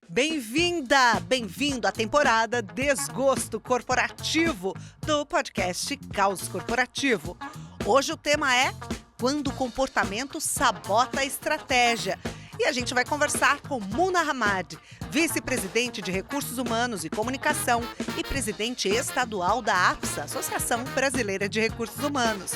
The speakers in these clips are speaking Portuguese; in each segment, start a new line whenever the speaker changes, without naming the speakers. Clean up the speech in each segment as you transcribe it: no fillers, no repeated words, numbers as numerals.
Bem-vinda, bem-vindo à temporada Desgosto Corporativo do podcast Caos Corporativo. Hoje o tema é quando o comportamento sabota a estratégia. E a gente vai conversar com Muna Hamad, vice-presidente de Recursos Humanos e Comunicação e presidente estadual da APSA, Associação Brasileira de Recursos Humanos.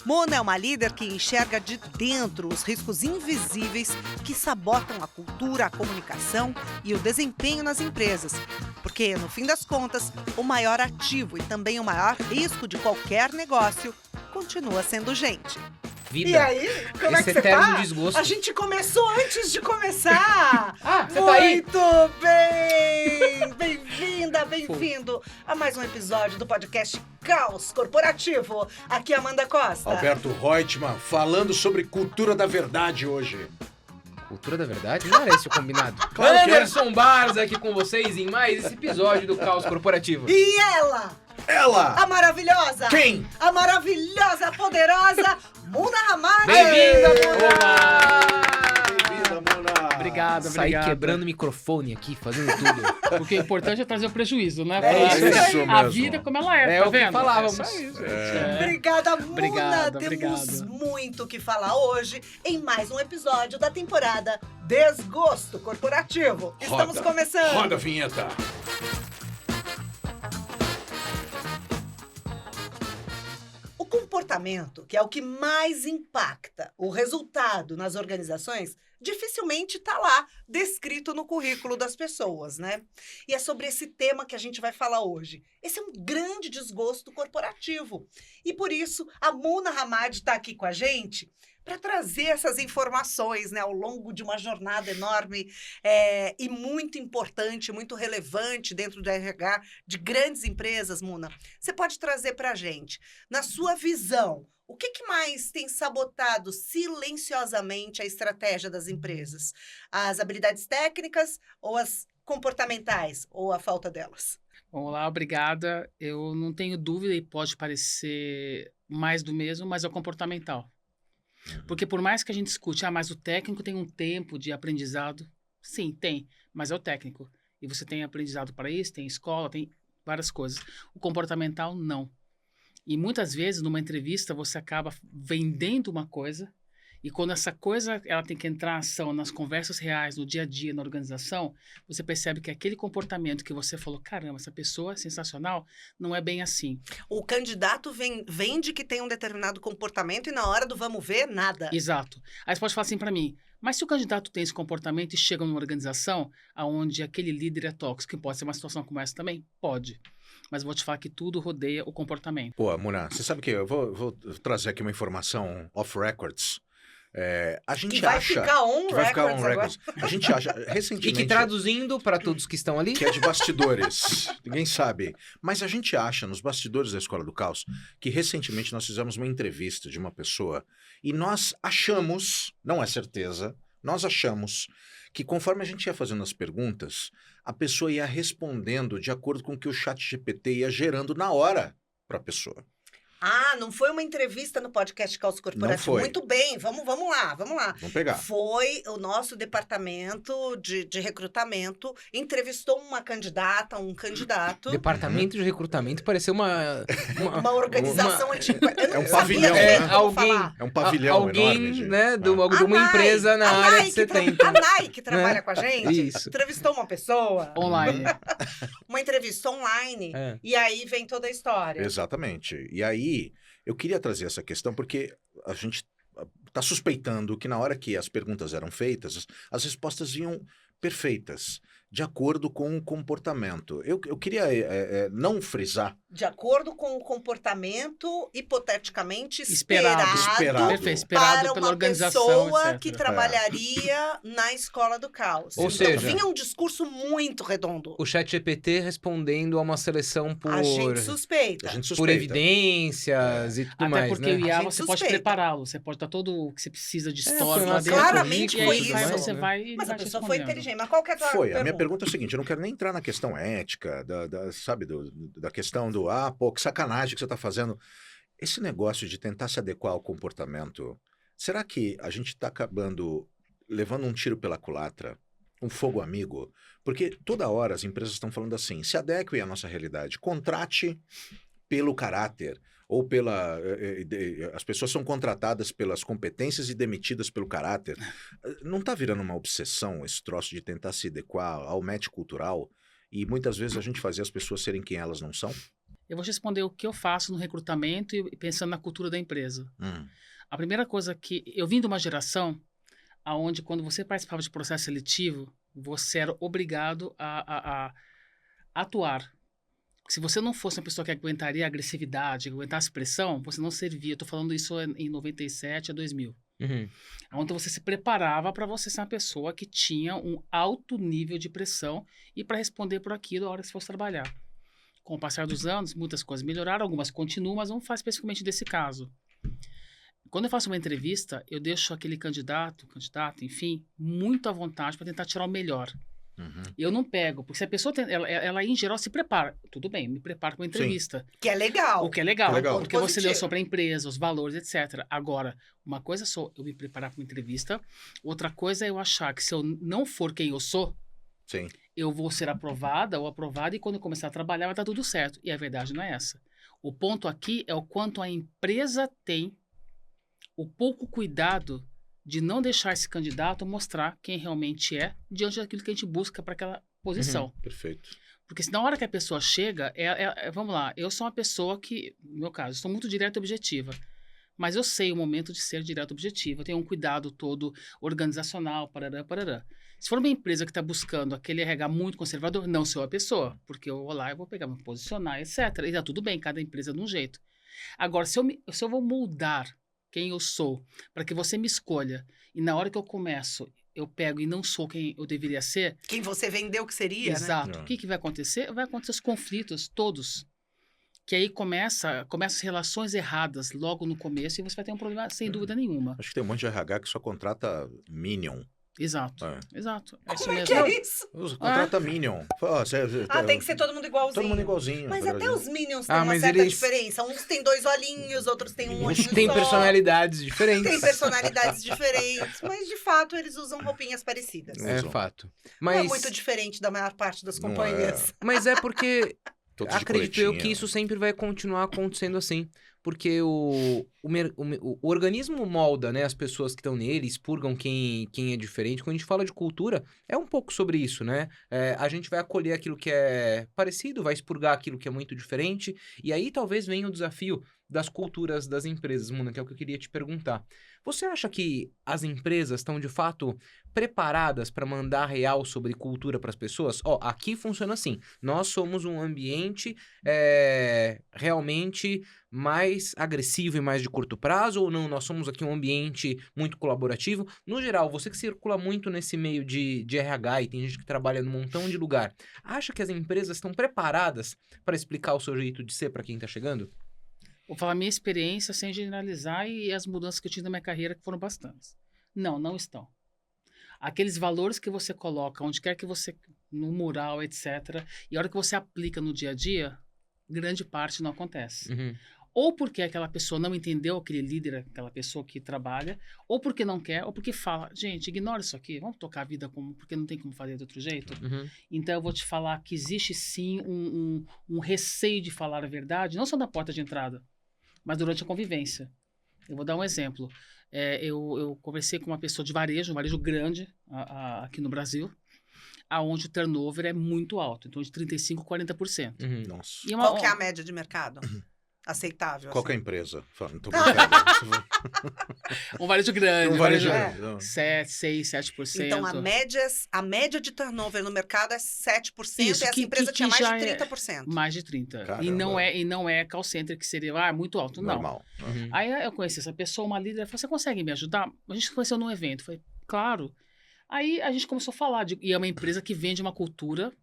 Muna é uma líder que enxerga de dentro os riscos invisíveis que sabotam a cultura, a comunicação e o desempenho nas empresas. Porque, no fim das contas, o maior ativo e também o maior risco de qualquer negócio continua sendo gente.
Vida.
E aí, como é que você tá?
Desgosto.
A gente começou antes de começar.
Você tá aí?
Muito bem! Bem-vinda, bem-vindo a mais um episódio do podcast Caos Corporativo. Aqui é Amanda Costa.
Alberto Reutemann, falando sobre cultura da verdade hoje.
Cultura da verdade? Não era esse o combinado.
Claro que é.
Anderson Barros aqui com vocês em mais esse episódio do Caos Corporativo.
E ela, a maravilhosa.
Quem?
A maravilhosa, poderosa Muna Hamad.
Bem-vinda, Muna!
Bem-vinda, Muna!
Obrigado.
Saí quebrando o microfone aqui, fazendo tudo.
Porque o importante é trazer o prejuízo, né?
isso
A
mesmo.
vida como ela é,
É
tá
o que
vendo?
falávamos.
É só isso, gente.
Obrigada, Muna.
Obrigado,
Temos
obrigado.
muito o que falar hoje em mais um episódio da temporada Desgosto Corporativo. Estamos começando.
Roda a vinheta.
O comportamento, que é o que mais impacta o resultado nas organizações, dificilmente está lá descrito no currículo das pessoas, né? E é sobre esse tema que a gente vai falar hoje. Esse é um grande desgosto corporativo. E por isso, a Muna Hamad está aqui com a gente para trazer essas informações, né, ao longo de uma jornada enorme e muito importante, muito relevante dentro do RH de grandes empresas, Muna. Você pode trazer para a gente, na sua visão, o que mais tem sabotado silenciosamente a estratégia das empresas? As habilidades técnicas ou as comportamentais ou a falta delas?
Vamos lá, obrigada. Eu não tenho dúvida e pode parecer mais do mesmo, mas é o comportamental. Porque por mais que a gente escute, mas o técnico tem um tempo de aprendizado. Sim, tem, mas é o técnico. E você tem aprendizado para isso, tem escola, tem várias coisas. O comportamental, não. E muitas vezes, numa entrevista, você acaba vendendo uma coisa e quando essa coisa ela tem que entrar em ação nas conversas reais, no dia a dia, na organização, você percebe que aquele comportamento que você falou, caramba, essa pessoa é sensacional, não é bem assim.
O candidato vende que tem um determinado comportamento e na hora do vamos ver, nada.
Exato. Aí você pode falar assim para mim, mas se o candidato tem esse comportamento e chega numa organização onde aquele líder é tóxico, que pode ser uma situação como essa também? Pode. Mas vou te falar que tudo rodeia o comportamento.
Pô, Muna, você sabe que eu vou trazer aqui uma informação off records. A gente
Que vai
acha
ficar on
que vai ficar
records
on records. A gente acha
E
recentemente
que traduzindo para todos que estão ali,
que é de bastidores. Ninguém sabe. Mas a gente acha, nos bastidores da Escola do Caos, que recentemente nós fizemos uma entrevista de uma pessoa e nós achamos, não é certeza, nós achamos que conforme a gente ia fazendo as perguntas, a pessoa ia respondendo de acordo com o que o ChatGPT ia gerando na hora para a pessoa.
Ah, não foi uma entrevista no podcast Caos Corporativo?
Não foi.
Muito bem, vamos lá.
Vamos pegar.
Foi o nosso departamento de recrutamento, entrevistou uma candidata, um candidato.
departamento de recrutamento pareceu uma
Uma organização antiga. Eu não
um
sabia
pavilhão,
direito
né?
como
Alguém,
falar.
É um pavilhão
alguém,
enorme, gente.
né, de uma
A
empresa na
Nai,
área
a
que você
Nai
tem.
A Nai, que trabalha
Né?
com a gente,
Isso.
entrevistou uma pessoa,
Online.
uma entrevista online,
É.
e aí vem toda a história.
Exatamente. E aí, eu queria trazer essa questão porque a gente está suspeitando que na hora que as perguntas eram feitas, as respostas vinham perfeitas, de acordo com o comportamento. Eu queria não frisar.
De acordo com o comportamento hipoteticamente
Esperado.
Perfeito, esperado
para
pela
uma
organização,
pessoa
etc.
que trabalharia na Escola do Caos.
Ou
Então,
seja,
vinha um discurso muito redondo.
O ChatGPT respondendo a uma seleção por,
A gente suspeita.
A gente
por
suspeita.
evidências e tudo
Até
mais,
porque
né?
o IA
A gente
você pode
suspeita.
prepará-lo, você pode dar todo o que você precisa de história
foi
lá
uma
dentro.
Claramente
e aí
foi
você
isso,
vai, você
né?
vai e
Mas a
vai te
pessoa foi
respondendo.
inteligente. Mas qual que é a tua
Foi. A minha
pergunta?
pergunta é a seguinte, eu não quero nem entrar na questão ética, sabe, da questão do, pô, que sacanagem que você está fazendo. Esse negócio de tentar se adequar ao comportamento, será que a gente está acabando levando um tiro pela culatra um fogo amigo? Porque toda hora as empresas estão falando assim, se adeque à nossa realidade, contrate pelo caráter, ou as pessoas são contratadas pelas competências e demitidas pelo caráter. Não está virando uma obsessão esse troço de tentar se adequar ao match cultural e muitas vezes a gente fazer as pessoas serem quem elas não são?
Eu vou te responder o que eu faço no recrutamento e pensando na cultura da empresa. A primeira coisa que... Eu vim de uma geração onde, quando você participava de processo seletivo, você era obrigado a atuar. Se você não fosse uma pessoa que aguentaria a agressividade, aguentasse pressão, você não servia. Estou falando isso em 97 a 2000. Onde você se preparava para você ser uma pessoa que tinha um alto nível de pressão e para responder por aquilo a hora que você fosse trabalhar. Com o passar dos anos, muitas coisas melhoraram, algumas continuam, mas vamos falar especificamente desse caso. Quando eu faço uma entrevista, eu deixo aquele candidato, enfim, muito à vontade para tentar tirar o melhor. Eu não pego, porque se a pessoa, ela em geral se prepara. Tudo bem, me preparo para uma entrevista.
Que é legal.
O que é legal,
legal.
porque você leu sobre a empresa, os valores, etc. Agora, uma coisa é só eu me preparar para uma entrevista, outra coisa é eu achar que se eu não for quem eu sou,
Sim.
eu vou ser aprovada ou aprovada e quando eu começar a trabalhar vai estar tudo certo. E a verdade não é essa. O ponto aqui é o quanto a empresa tem o pouco cuidado de não deixar esse candidato mostrar quem realmente é diante daquilo que a gente busca para aquela posição.
Perfeito.
Porque se na hora que a pessoa chega, vamos lá, eu sou uma pessoa que, no meu caso, sou muito direta e objetiva. Mas eu sei o momento de ser direto e objetivo. Eu tenho um cuidado todo organizacional, parará. Se for uma empresa que está buscando aquele RH muito conservador, não sou a pessoa. Porque eu vou lá, eu vou pegar, me posicionar, etc. E tá tudo bem, cada empresa de um jeito. Agora, se eu vou moldar quem eu sou, para que você me escolha, e na hora que eu começo, eu pego e não sou quem eu deveria ser...
Quem você vendeu que seria,
Exato.
né?
O que vai acontecer? Vai acontecer os conflitos, todos. Que aí começa as relações erradas logo no começo e você vai ter um problema sem dúvida nenhuma.
Acho que tem um monte de RH que só contrata Minion.
Exato,
É.
exato. É isso
Como é
mesmo.
que é isso?
Contrata Minion. Fala,
Tem que ser todo mundo igualzinho.
Todo mundo igualzinho.
Mas
no
até
Brasil.
os Minions têm uma
mas
certa
eles-
diferença. Uns têm 2 olhinhos, outros têm um olhinho
Tem
só.
personalidades diferentes.
Tem personalidades diferentes. Mas, de fato, eles usam roupinhas parecidas.
É.
É
Usam.
fato.
Não é
Mas,
muito diferente da maior parte das
Não
companhias.
mas é porque
Todos de
acredito eu
coletinha.
que isso sempre vai continuar acontecendo assim. Porque o organismo molda, né, as pessoas que estão nele, expurgam quem é diferente. Quando a gente fala de cultura, é um pouco sobre isso, né? A gente vai acolher aquilo que é parecido, vai expurgar aquilo que é muito diferente. E aí talvez venha o desafio das culturas das empresas, Muna, que é o que eu queria te perguntar. Você acha que as empresas estão, de fato, preparadas para mandar real sobre cultura para as pessoas? Aqui funciona assim. Nós somos um ambiente realmente mais agressivo e mais de curto prazo, ou não? Nós somos aqui um ambiente muito colaborativo. No geral, você que circula muito nesse meio de RH e tem gente que trabalha num montão de lugar, acha que as empresas estão preparadas para explicar o seu jeito de ser para quem está chegando?
Vou falar a minha experiência sem generalizar e as mudanças que eu tive na minha carreira, que foram bastantes. Não estão. Aqueles valores que você coloca, onde quer que você, no mural, etc., e a hora que você aplica no dia a dia, grande parte não acontece. Ou porque aquela pessoa não entendeu aquele líder, aquela pessoa que trabalha, ou porque não quer, ou porque fala, gente, ignora isso aqui, vamos tocar a vida porque não tem como fazer de outro jeito. Então eu vou te falar que existe sim um receio de falar a verdade, não só na porta de entrada, mas durante a convivência. Eu vou dar um exemplo. Eu conversei com uma pessoa de varejo, um varejo grande aqui no Brasil, aonde o turnover é muito alto, então de 35% a 40%.
Nossa.
E
Qual que é a média de mercado? Aceitável.
Qual que é a
assim.
empresa? Não tô brincando.
Um varejo grande,
Um
um
varejo
varejo
grande.
6, 7%.
Então, a média de turnover no mercado é 7%
Isso,
e essa empresa tinha mais
já
de
é
30%.
Mais de 30%.
Caramba.
E não é call center, que seria muito alto, não.
Normal.
Aí eu conheci essa pessoa, uma líder, ela falou, você consegue me ajudar? A gente se conheceu num evento. Eu falei, claro. Aí a gente começou a falar, e é uma empresa que vende uma cultura,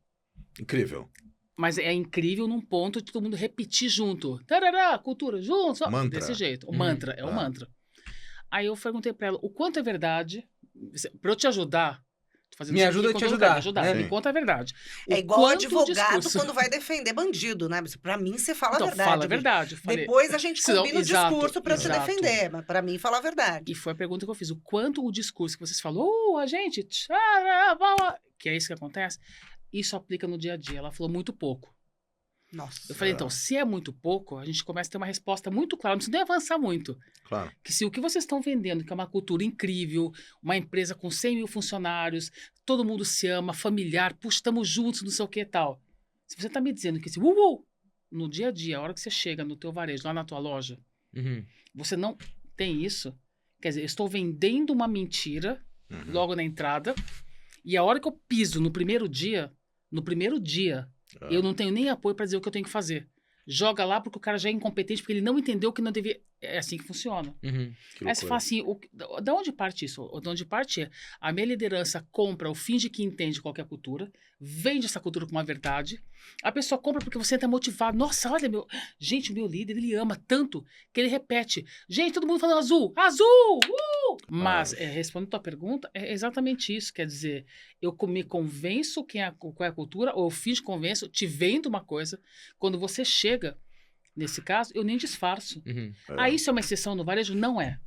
Incrível.
mas é incrível num ponto de todo mundo repetir junto. Tarará, cultura, junto. Só.
Mantra.
Desse jeito. O mantra, é o mantra. Aí eu perguntei pra ela, o quanto é verdade, pra eu te ajudar, fazendo
Me
isso
ajuda
aqui
a te
com todo carinho,
ajudar,
me
né?
Me conta a verdade.
É
O
igual o
quanto o
advogado
discurso-
quando vai defender bandido, né? Pra mim, você fala
Então,
a verdade.
fala a
amigo.
verdade. Eu falei,
Depois a gente
senão,
combina o
exato,
discurso pra se
exato.
defender, mas pra mim, fala a verdade.
E foi a pergunta que eu fiz. O quanto o discurso que vocês falam, a gente... tcharabá", que é isso que acontece, isso aplica no dia a dia. Ela falou muito pouco.
Nossa.
Eu falei, então, se é muito pouco, a gente começa a ter uma resposta muito clara, não precisa nem avançar muito.
Claro.
Que se o que vocês estão vendendo, que é uma cultura incrível, uma empresa com 100 mil funcionários, todo mundo se ama, familiar, puxa, estamos juntos, não sei o que e tal. Se você está me dizendo que esse no dia a dia, a hora que você chega no teu varejo, lá na tua loja,
Uhum.
você não tem isso, quer dizer, eu estou vendendo uma mentira
Uhum.
logo na entrada, e a hora que eu piso no primeiro dia,
Ah.
eu não tenho nem apoio para dizer o que eu tenho que fazer. Joga lá porque o cara já é incompetente, porque ele não entendeu que não devia. É assim que funciona.
Uhum.
Que
Aí você
loucura.
fala assim, da onde parte isso? Da onde parte é, a minha liderança compra ou finge que entende qualquer cultura, vende essa cultura com uma verdade, a pessoa compra porque você está motivado. Nossa, olha, gente, o meu líder, ele ama tanto que ele repete. Gente, todo mundo falando azul, azul! Mas, respondendo a tua pergunta, é exatamente isso. Quer dizer, eu me convenço qual é a cultura, ou eu finge que convenço, te vendo uma coisa. Quando você chega, nesse caso, eu nem disfarço.
Uhum.
Ah, isso é uma exceção no varejo? Não é.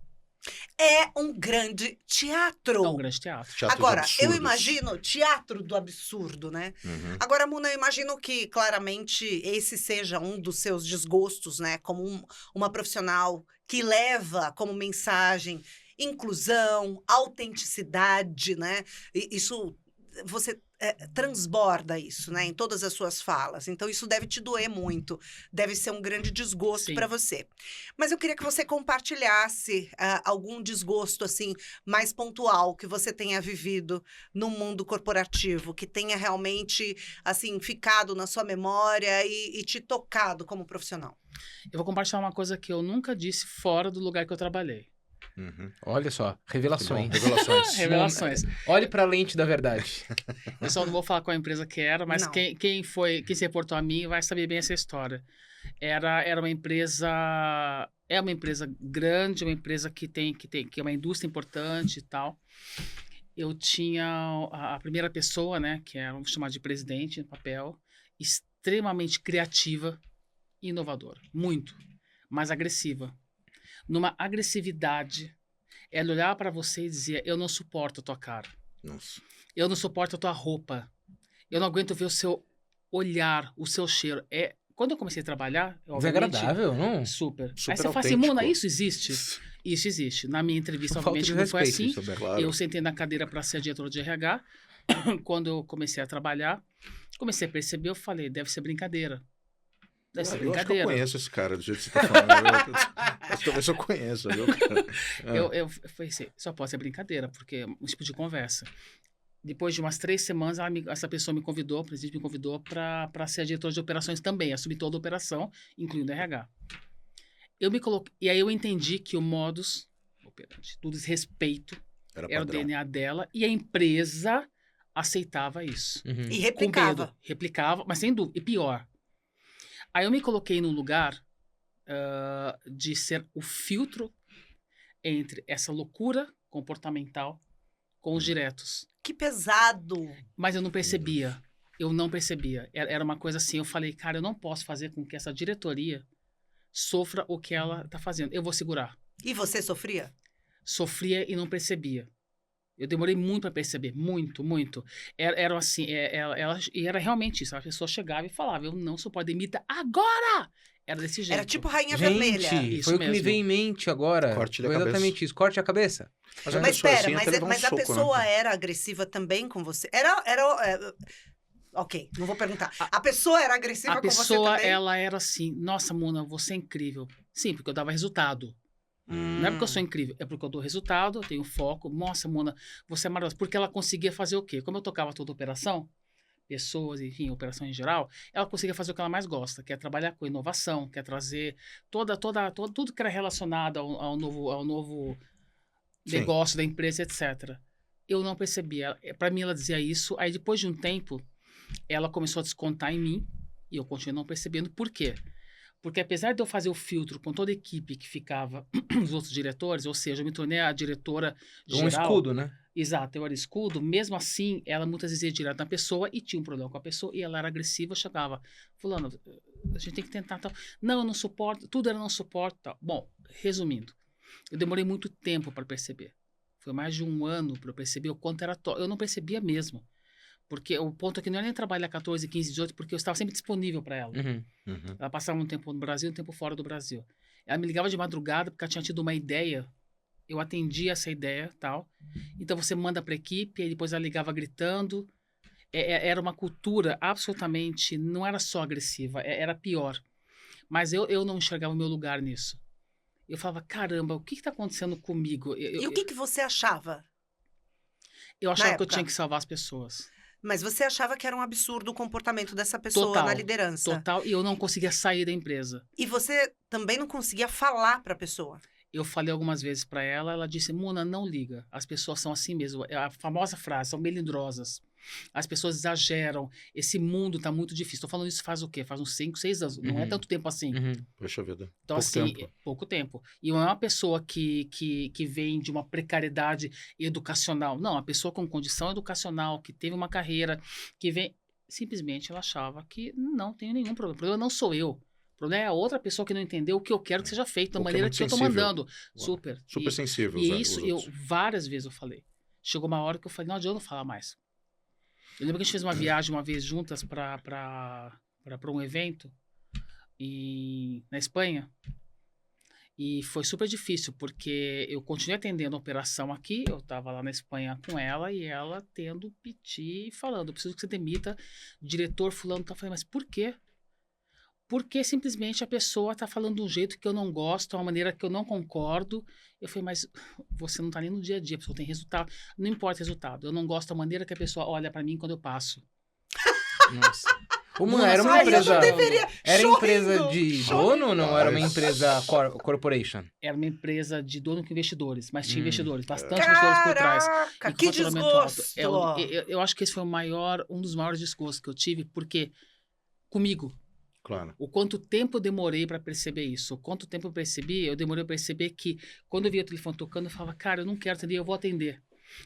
É um grande teatro.
É um grande teatro.
Teatros
Agora, eu
absurdos.
imagino teatro do absurdo, né?
Uhum.
Agora, Muna, eu imagino que claramente esse seja um dos seus desgostos, né? Como uma profissional que leva como mensagem inclusão, autenticidade, né? Isso, você transborda isso, né? Em todas as suas falas. Então, isso deve te doer muito. Deve ser um grande desgosto
Sim.
para você. Mas eu queria que você compartilhasse algum desgosto, assim, mais pontual que você tenha vivido no mundo corporativo, que tenha realmente, assim, ficado na sua memória e te tocado como profissional.
Eu vou compartilhar uma coisa que eu nunca disse fora do lugar que eu trabalhei.
Uhum.
Olha só, revelações.
Que bom, revelações.
Revelações.
Olhe pra lente da verdade.
Eu só não vou falar qual a empresa que era, mas
Não.
quem se reportou a mim vai saber bem essa história. Era uma empresa... É uma empresa grande, uma empresa que é uma indústria importante e tal. Eu tinha a primeira pessoa, né, que era, vamos chamar de presidente no papel, extremamente criativa e inovadora. Muito. Mas agressiva. Numa agressividade, ela olhava para você e dizia, eu não suporto a tua cara.
Nossa.
Eu não suporto a tua roupa. Eu não aguento ver o seu olhar, o seu cheiro. Quando eu comecei a trabalhar, obviamente,
Desagradável, não?
Super.
Super
Aí você fala assim,
autêntico.
Mona, isso existe? Isso existe. Na minha entrevista,
Falta
obviamente,
de
não foi
respeito,
assim.
isso, Alberto.
Claro.
Eu sentei na cadeira para ser diretora de RH. Quando eu comecei a trabalhar, comecei a perceber, eu falei, deve ser brincadeira. Deve ser
Eu acho que eu
brincadeira.
conheço esse cara do jeito que você tá falando. Acho que talvez eu conheça, viu, cara?
Eu pensei, só pode ser brincadeira, porque é um tipo de conversa. Depois de umas 3 semanas, essa pessoa me convidou, o presidente me convidou para ser a diretora de operações também, assumir toda a operação, incluindo o RH. Eu me coloquei, e aí eu entendi que o modus operandi do desrespeito
Era
era o
padrão.
DNA dela, e a empresa aceitava isso.
Uhum.
E
Com
replicava.
medo, replicava, mas sem dúvida, e pior. Aí eu me coloquei num lugar de ser o filtro entre essa loucura comportamental com os diretos.
Que pesado.
Mas eu não percebia. Eu não percebia. Era uma coisa assim, eu falei, cara, eu não posso fazer com que essa diretoria sofra o que ela está fazendo. Eu vou segurar.
E você sofria?
Sofria e não percebia. Eu demorei muito para perceber, muito, muito. Era assim, e era realmente isso. A pessoa chegava e falava, eu não suporto, demita agora! Era desse jeito.
Era tipo Rainha
Gente,
Vermelha.
Isso
foi o que me
mesmo.
veio em mente agora.
Corte-lhe a
Foi
cabeça.
exatamente isso. Corte a cabeça.
Mas a
Mas
pessoa
espera,
assim, até levar um
mas a
soco, né?
pessoa era agressiva também com você? Ok, não vou perguntar. A pessoa era agressiva
A
com você
pessoa,
também?
ela era assim, nossa, Mona, você é incrível. Sim, porque eu dava resultado. Não é porque eu sou incrível, é porque eu dou resultado, eu tenho foco. Nossa, Mona, você é maravilhosa. Porque ela conseguia fazer o quê? Como eu tocava toda a operação, pessoas, enfim, operação em geral, ela conseguia fazer o que ela mais gosta, que é trabalhar com inovação, que é trazer tudo que era relacionado ao novo
Sim.
negócio da empresa, etc. Eu não percebia. Para mim, ela dizia isso. Aí, depois de um tempo, ela começou a descontar em mim e eu continuei não percebendo. Por quê? Porque apesar de eu fazer o filtro com toda a equipe que ficava, os outros diretores, ou seja, eu me tornei a diretora
Um
geral.
escudo, né?
Exato, eu era escudo, mesmo assim, ela muitas vezes ia direto na pessoa e tinha um problema com a pessoa, e ela era agressiva, eu chegava, fulano, a gente tem que tentar tal. Não, eu não suporto, tudo era não suporto tal. Bom, resumindo, eu demorei muito tempo para perceber. Foi mais de 1 ano para eu perceber o quanto era eu não percebia mesmo. Porque o ponto é que não era nem trabalhar 14, 15, 18, porque eu estava sempre disponível para ela.
Uhum.
Uhum.
Ela passava um tempo no Brasil, um tempo fora do Brasil. Ela me ligava de madrugada porque ela tinha tido uma ideia. Eu atendia essa ideia, tal. Então você manda para a equipe, e depois ela ligava gritando. Era uma cultura absolutamente, não era só agressiva, era pior. Mas eu não enxergava o meu lugar nisso. Eu falava, caramba, o que está acontecendo comigo?
E o que você achava?
Eu achava que eu
época?
tinha que salvar as pessoas.
Mas você achava que era um absurdo o comportamento dessa pessoa
Total,
na liderança.
Total, e eu não conseguia sair da empresa.
E você também não conseguia falar para a pessoa.
Eu falei algumas vezes para ela, ela disse, Muna, não liga, as pessoas são assim mesmo. É a famosa frase, são melindrosas. As pessoas exageram, esse mundo está muito difícil. Estou falando isso faz o quê? Faz uns 5, 6 anos, não é
Uhum.
tanto tempo assim.
Uhum.
Poxa vida.
Então,
Pouco
assim,
tempo.
pouco tempo. E não é uma pessoa que vem de uma precariedade educacional. Não, uma pessoa com condição educacional, que teve uma carreira, que vem... Simplesmente ela achava que não tem nenhum problema. O problema não sou eu. O problema é a outra pessoa que não entendeu o que eu quero que seja feito, da
Ou que é
maneira
muito
que eu estou
sensível.
mandando.
Uau.
Super.
Super sensível.
E
os
isso, eu
outros.
várias vezes eu falei. Chegou uma hora que eu falei, não adianta eu falar mais. Eu lembro que a gente fez uma viagem uma vez juntas para um evento na Espanha. E foi super difícil, porque eu continuei atendendo a operação aqui, eu estava lá na Espanha com ela, e ela tendo piti e falando, eu preciso que você demita o diretor fulano. Eu falei, mas por quê? Porque simplesmente a pessoa está falando de um jeito que eu não gosto, uma maneira que eu não concordo. Eu falei, mas você não está nem no dia a dia, a pessoa tem resultado. Não importa o resultado, eu não gosto da maneira que a pessoa olha para mim quando eu passo.
Nossa. Ô, Muna,
Nossa,
era uma
Ai, eu
empresa.
não deveria.
Era
Chorrindo,
empresa de dono ou não? Era uma
Mas-
empresa corporation?
Era uma empresa de dono com investidores, mas tinha
Hum.
investidores, bastante investidores por trás.
Caraca,
E com
que
faturamento alto.
desgosto.
Eu acho que esse foi um dos maiores desgostos que eu tive, porque comigo,
Claro.
o quanto tempo eu demorei para perceber isso, o quanto tempo eu percebi, eu demorei para perceber que quando eu via o telefone tocando, eu falava, cara, eu não quero atender, eu vou atender.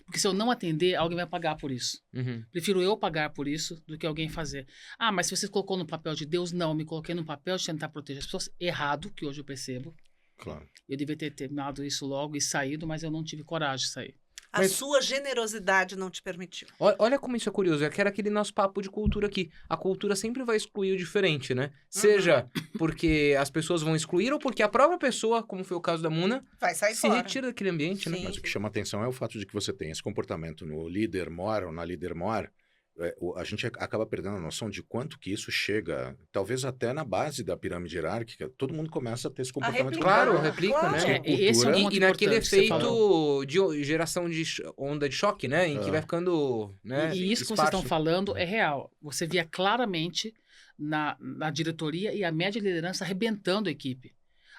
Porque se eu não atender, alguém vai pagar por isso.
Uhum.
Prefiro eu pagar por isso do que alguém fazer. Ah, mas se você colocou no papel de Deus, não, eu me coloquei no papel de tentar proteger as pessoas. Errado, que hoje eu percebo.
Claro.
Eu devia ter terminado isso logo e saído, mas eu não tive coragem de sair.
A
Mas-
sua generosidade não te permitiu.
Olha como isso é curioso, é que era aquele nosso papo de cultura aqui. A cultura sempre vai excluir o diferente, né? Seja porque as pessoas vão excluir ou porque a própria pessoa, como foi o caso da Muna,
Vai sair
se
fora.
retira daquele ambiente, né?
Sim.
Mas o que chama atenção é o fato de que você tem esse comportamento no líder mor ou na líder mor. A gente acaba perdendo a noção de quanto que isso chega, talvez até na base da pirâmide hierárquica. Todo mundo começa a ter esse comportamento.
replicar.
Claro, replica,
Claro.
né?
Esse é um
Cultura-
ponto
E naquele
importante que você falou.
efeito de geração de onda de choque, né? Em que
É.
vai ficando, né?
E isso que vocês
esparso.
estão falando é real. Você via claramente na diretoria e a média liderança arrebentando a equipe.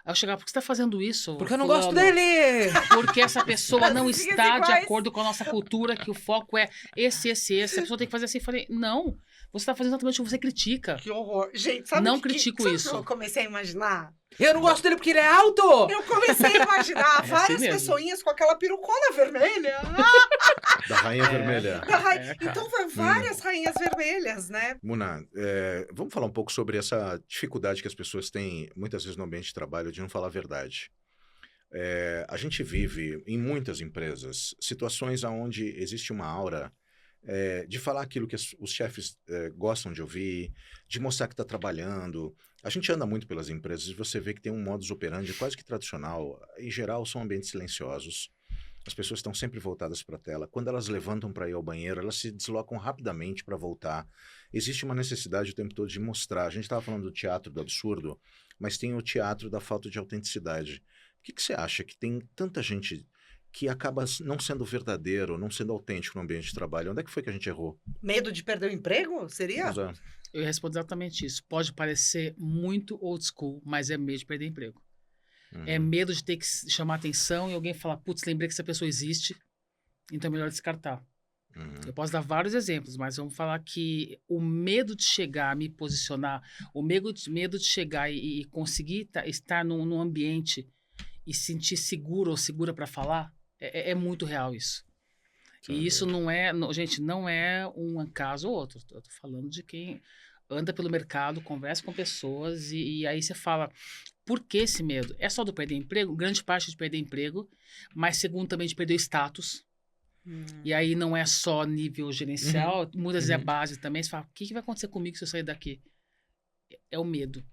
Aí eu chegava, por que você está fazendo isso?
Porque eu não
fulano?
gosto dele!
Porque essa pessoa não
As linhas
está de
iguais.
acordo com a nossa cultura, que o foco é esse. A pessoa tem que fazer assim. Eu falei, não, você está fazendo exatamente o que você critica.
Que horror. Gente, sabe
Não
o que,
critico
sabe o
isso.
que eu comecei a imaginar?
Eu não gosto dele porque ele é alto!
Eu comecei a imaginar
assim
várias
mesmo.
pessoinhas com aquela perucona vermelha.
Da rainha vermelha.
Da ra-
É, cara.
então, foi várias rainhas vermelhas, né?
Muna, vamos falar um pouco sobre essa dificuldade que as pessoas têm, muitas vezes no ambiente de trabalho, de não falar a verdade. A gente vive, em muitas empresas, situações onde existe uma aura de falar aquilo que os chefes gostam de ouvir, de mostrar que está trabalhando. A gente anda muito pelas empresas e você vê que tem um modus operandi quase que tradicional. Em geral, são ambientes silenciosos. As pessoas estão sempre voltadas para a tela. Quando elas levantam para ir ao banheiro, elas se deslocam rapidamente para voltar. Existe uma necessidade o tempo todo de mostrar. A gente estava falando do teatro do absurdo, mas tem o teatro da falta de autenticidade. Por que você acha que tem tanta gente que acaba não sendo verdadeiro, não sendo autêntico no ambiente de trabalho? Onde é que foi que a gente errou?
Medo de perder o emprego? Seria?
Mas,
Eu respondo exatamente isso. Pode parecer muito old school, mas é medo de perder emprego. É medo de ter que chamar atenção e alguém falar, putz, lembrei que essa pessoa existe, então é melhor descartar. Eu posso dar vários exemplos, mas vamos falar que o medo de chegar, me posicionar, o medo de chegar e conseguir estar num ambiente e sentir seguro ou segura para falar, é muito real isso. E isso não é, gente, não é um caso ou outro. Eu tô falando de quem anda pelo mercado, conversa com pessoas e aí você fala, por que esse medo? É só do perder emprego? Grande parte de perder emprego, mas segundo também de perder status. E aí não é só nível gerencial, muitas vezes é base também. Você fala, o que vai acontecer comigo se eu sair daqui? É o medo.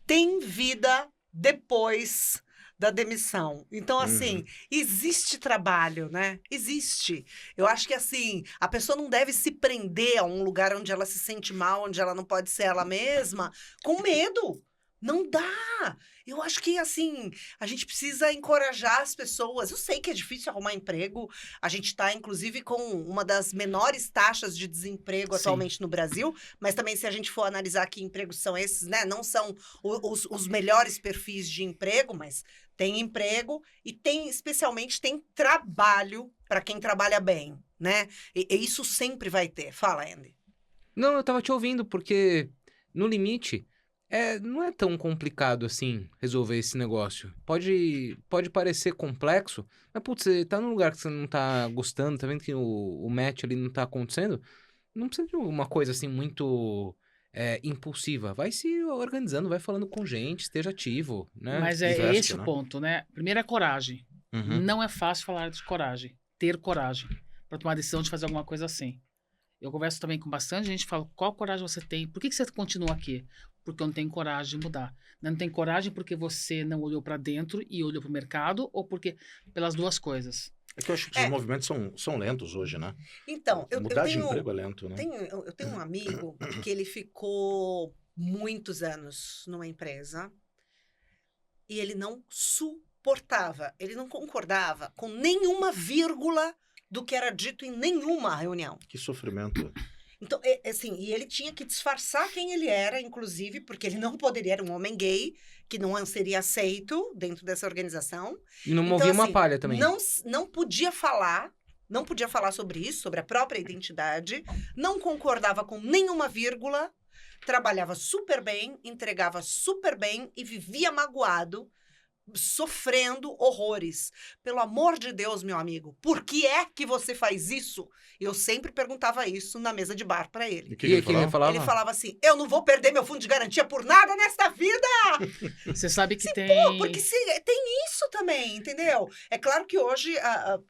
Tem vida depois da demissão. Então, assim, existe trabalho, né? Existe. Eu acho que, assim, a pessoa não deve se prender a um lugar onde ela se sente mal, onde ela não pode ser ela mesma, com medo. Não dá. Eu acho que, assim, a gente precisa encorajar as pessoas. Eu sei que é difícil arrumar emprego. A gente está, inclusive, com uma das menores taxas de desemprego atualmente no Brasil. Mas também, se a gente for analisar que empregos são esses, né? Não são os melhores perfis de emprego, mas tem emprego e tem, especialmente, tem trabalho para quem trabalha bem, né? E isso sempre vai ter. Fala, Andy.
Não, eu tava te ouvindo, porque no limite, não é tão complicado assim resolver esse negócio. Pode parecer complexo, mas putz, você tá num lugar que você não tá gostando, tá vendo que o match ali não tá acontecendo, não precisa de uma coisa assim muito impulsiva. Vai se organizando, vai falando com gente, esteja ativo, né?
Mas é
Investe,
esse
né?
o ponto, né? Primeiro é coragem. Não é fácil falar de coragem. Ter coragem para tomar a decisão de fazer alguma coisa assim. Eu converso também com bastante gente, falo, qual coragem você tem? Por que você continua aqui? Porque eu não tenho coragem de mudar. Não tem coragem porque você não olhou para dentro e olhou para o mercado, ou porque pelas duas coisas.
É que eu acho que os movimentos são lentos hoje, né?
Então,
Mudar de emprego é lento, né?
Eu tenho um amigo que ele ficou muitos anos numa empresa e ele não suportava, ele não concordava com nenhuma vírgula do que era dito em nenhuma reunião.
Que sofrimento.
Então, assim, e ele tinha que disfarçar quem ele era, inclusive, porque ele não poderia, era um homem gay, que não seria aceito dentro dessa organização.
E não
Então,
movia uma
assim,
palha também.
Não podia falar sobre isso, sobre a própria identidade, não concordava com nenhuma vírgula, trabalhava super bem, entregava super bem e vivia magoado, sofrendo horrores. Pelo amor de Deus, meu amigo, por que é que você faz isso? Eu sempre perguntava isso na mesa de bar para ele.
E o que
E
ele
quem ele
falava?
falava?
Ele falava assim, eu não vou perder meu fundo de garantia por nada nesta vida!
Você sabe que tem...
Pô, porque tem isso também, entendeu? É claro que hoje,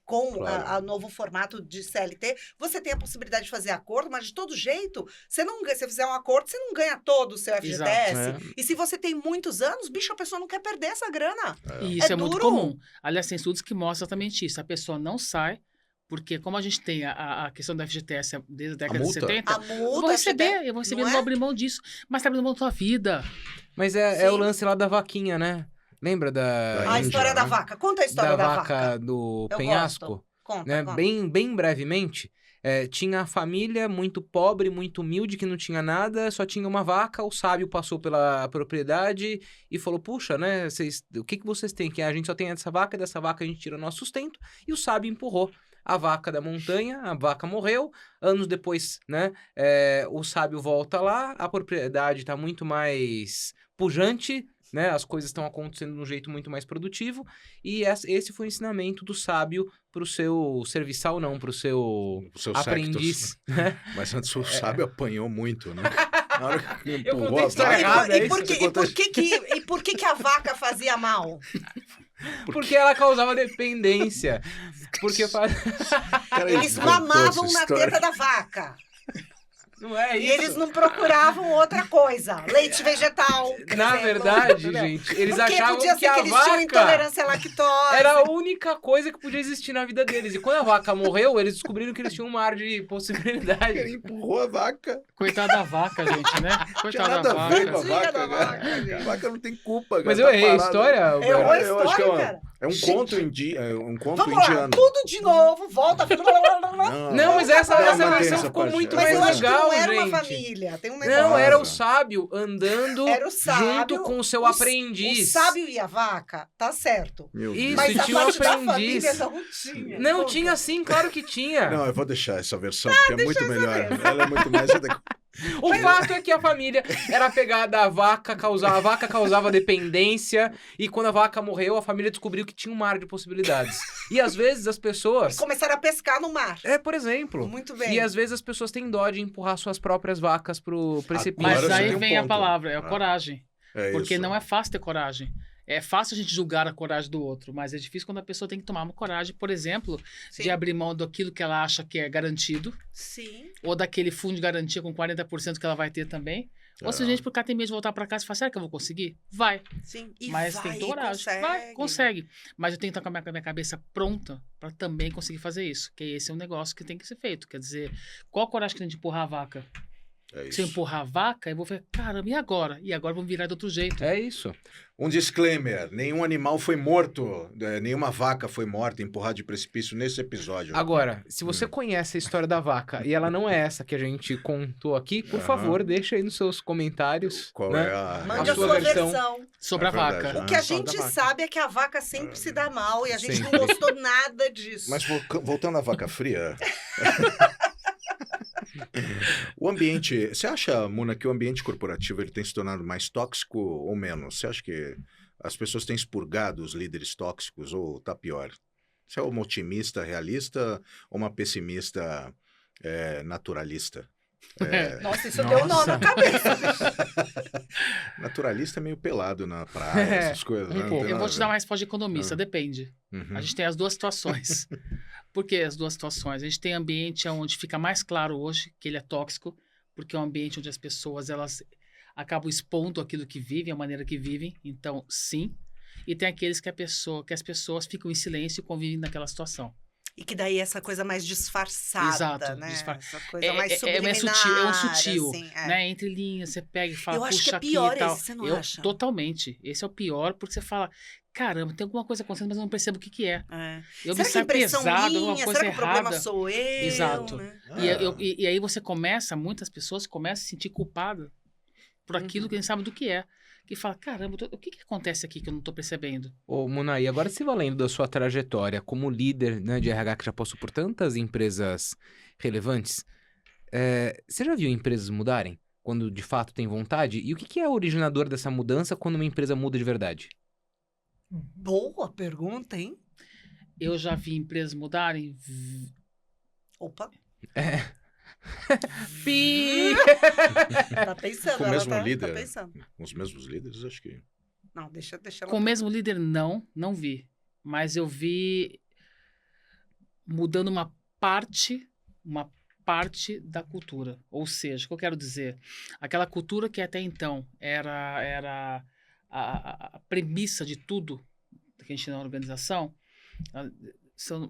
com
Claro.
o novo formato de CLT, você tem a possibilidade de fazer acordo, mas de todo jeito, se você fizer um acordo, você não ganha todo o seu FGTS.
Exato,
E se você tem muitos anos, bicho, a pessoa não quer perder essa grana.
E isso é muito
duro.
comum. Aliás, tem estudos que mostram exatamente isso. A pessoa não sai, porque como a gente tem a questão do FGTS desde a década de
multa.
70,
A
eu
multa,
vou receber, eu
não
não
é?
vou abrir mão disso. Mas tá abrindo mão da tua vida.
Mas é o
Sim.
lance lá da vaquinha, né? Lembra da
A
Índia,
história da
né?
vaca. Conta a história da vaca.
do
Eu
penhasco?
gosto. Conta,
Né?
conta.
Bem brevemente, tinha a família muito pobre, muito humilde, que não tinha nada, só tinha uma vaca. O sábio passou pela propriedade e falou, puxa, né, o que vocês têm? Que a gente só tem essa vaca, e dessa vaca a gente tira nosso sustento. E o sábio empurrou a vaca da montanha, a vaca morreu. Anos depois, né, o sábio volta lá, a propriedade está muito mais pujante, né, as coisas estão acontecendo de um jeito muito mais produtivo, e esse foi o ensinamento do sábio para o seu serviçal, não, para o seu
Os seus
aprendiz.
sectos. Mas antes o sábio apanhou muito, né? Na hora que ele
Eu
empurrou
contei a
a
história
vaca-
errada, é isso?
E por que a vaca fazia mal?
Porque ela causava dependência. Porque
Cara,
Eles
inventou
mamavam
essa
na
história.
teta da vaca.
não é
E
isso.
eles não procuravam outra coisa. Leite vegetal. por
Na
exemplo,
verdade,
entendeu?
gente, eles
Porque
achavam
podia
que
ser
a
que eles tinham
vaca
intolerância à lactose.
era a única coisa que podia existir na vida deles. E quando a vaca morreu, eles descobriram que eles tinham um mar de
Ele
possibilidades.
empurrou a vaca.
Coitada da vaca, gente, né?
Não tinha
Coitada
nada
da
a ver com a
vaca.
Tadinha
vaca,
da
cara.
vaca, gente.
A vaca não tem culpa, cara.
Mas eu
Tá
errei a
parada.
história,
Errou a
Alberto?
Eu acho que
história, cara.
é um
Gente.
conto um conto
Vamos lá,
indiano.
tudo de novo, volta.
Não, mas essa
Não, mantém
versão
essa
ficou
parte.
muito
Mas
mais
eu acho que
legal,
não era
gente.
uma família. Tem um
Não,
negócio.
era o sábio andando
Era o sábio,
junto com o seu
O
aprendiz.
sábio e a vaca, tá certo.
Meu
Isso,
Deus.
Mas a
tinha um
parte da
aprendiz.
família não tinha.
Não,
Conta.
tinha sim, claro que tinha.
Não, eu vou deixar essa versão, porque é muito
essa
melhor.
versão.
Ela é muito mais adequada.
O fato é que a família era apegada à vaca, a vaca causava dependência, e quando a vaca morreu, a família descobriu que tinha um mar de possibilidades. E às vezes as pessoas...
Começaram a pescar no mar.
Por exemplo.
Muito bem.
E às vezes as pessoas têm dó de empurrar suas próprias vacas pro precipício.
Mas
Agora você
aí
tem um
vem a
ponto.
palavra, é a coragem. Porque
isso.
não é fácil ter coragem. É fácil a gente julgar a coragem do outro, mas é difícil quando a pessoa tem que tomar uma coragem, por exemplo,
Sim.
de abrir mão daquilo que ela acha que é garantido,
Sim.
ou daquele fundo de garantia com 40% que ela vai ter também. Ou se a gente por cá tem medo de voltar para casa e falar, será que eu vou conseguir? Vai.
Sim. E
Mas
vai,
tem que ter coragem.
consegue.
Vai, consegue. Mas eu tenho que estar com a minha cabeça pronta para também conseguir fazer isso. Que esse é um negócio que tem que ser feito. Quer dizer, qual a coragem que tem de empurrar a vaca?
É
Se eu
isso.
empurrar a vaca, eu vou falar, caramba, e agora? E agora vamos virar de outro jeito.
É isso.
Um disclaimer: nenhum animal foi morto, nenhuma vaca foi morta, empurrada de precipício nesse episódio.
Agora, se você conhece a história da vaca e ela não é essa que a gente contou aqui, por
Aham.
favor, deixa aí nos seus comentários.
Qual
né?
é a...
Mande a
sua
sua
versão.
versão.
Sobre a
verdade,
vaca.
né?
O que a
Só da
gente
vaca.
sabe é que a vaca sempre se dá mal e a gente
Sempre.
não gostou nada disso.
Mas voltando à vaca fria... O ambiente... Você acha, Muna, que o ambiente corporativo ele tem se tornado mais tóxico ou menos? Você acha que as pessoas têm expurgado os líderes tóxicos ou tá pior? Você é uma otimista realista ou uma pessimista naturalista?
Nossa, isso deu um nó na cabeça.
Naturalista é meio pelado na praia, essas coisas.
um
né? Não
pouco.
tem
Eu vou
nada
te
a
dar
ver.
uma resposta de economista, depende.
Uhum.
A gente tem as duas situações. Por que as duas situações? A gente tem ambiente onde fica mais claro hoje que ele é tóxico, porque é um ambiente onde as pessoas elas acabam expondo aquilo que vivem, a maneira que vivem. Então, sim. E tem aqueles que as pessoas ficam em silêncio e convivem naquela situação.
E que daí essa coisa mais disfarçada,
Exato,
né?
disfarçada.
Essa coisa mais subliminar,
sutil, é um sutil,
assim, é.
né? Entre linhas, você pega e fala,
Eu acho
puxa
que é
aqui
pior
e tal.
esse, você não acha?
Totalmente. Esse é o pior, porque você fala, caramba, tem alguma coisa acontecendo, mas eu não percebo o que que é.
É.
Eu
Será
me
que é
saio
impressão
pesado,
minha?
alguma coisa
Será que o
errada.
problema sou eu?
Exato.
Né?
E aí você começa, muitas pessoas começam a se sentir culpada por aquilo que a gente sabe do que é. Que fala, caramba, o que acontece aqui que eu não tô percebendo?
Ô, Munay, agora se valendo da sua trajetória como líder, né, de RH que já passou por tantas empresas relevantes, você já viu empresas mudarem quando de fato tem vontade? E o que é o originador dessa mudança quando uma empresa muda de verdade?
Boa pergunta, hein?
Eu já vi empresas mudarem.
Opa,
Pi!
tá pensando.
Com o
ela
mesmo
tá
líder?
pensando.
Com os mesmos líderes, acho que...
Não, deixa ela...
Com o mesmo líder, não vi. Mas eu vi mudando uma parte da cultura. Ou seja, o que eu quero dizer? Aquela cultura que até então era a premissa de tudo que a gente tinha na organização.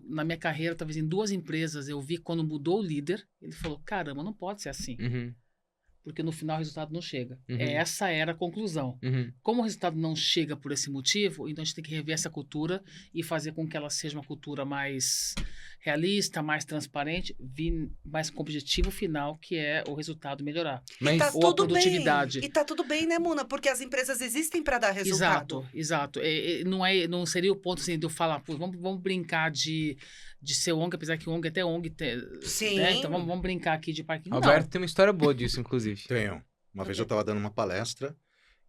Na minha carreira, talvez em 2 empresas, eu vi quando mudou o líder, ele falou, caramba, não pode ser assim.
Uhum,
Porque no final o resultado não chega.
Uhum.
Essa era a conclusão.
uhum.
Como o resultado não chega por esse motivo, então a gente tem que rever essa cultura e fazer com que ela seja uma cultura mais realista, mais transparente, mais com o objetivo final, que é o resultado melhorar.
Mas
E tá
ou a
tudo
produtividade.
bem. E tá tudo bem, né, Muna? Porque as empresas existem para dar resultado.
Exato. Não seria o ponto assim, de eu falar, pô, vamos brincar de ser ONG, apesar que ONG até ONG
Sim.
né? Então vamos brincar aqui de parquinho.
Alberto tem uma história boa disso, inclusive.
Tenho. Uma vez eu estava dando uma palestra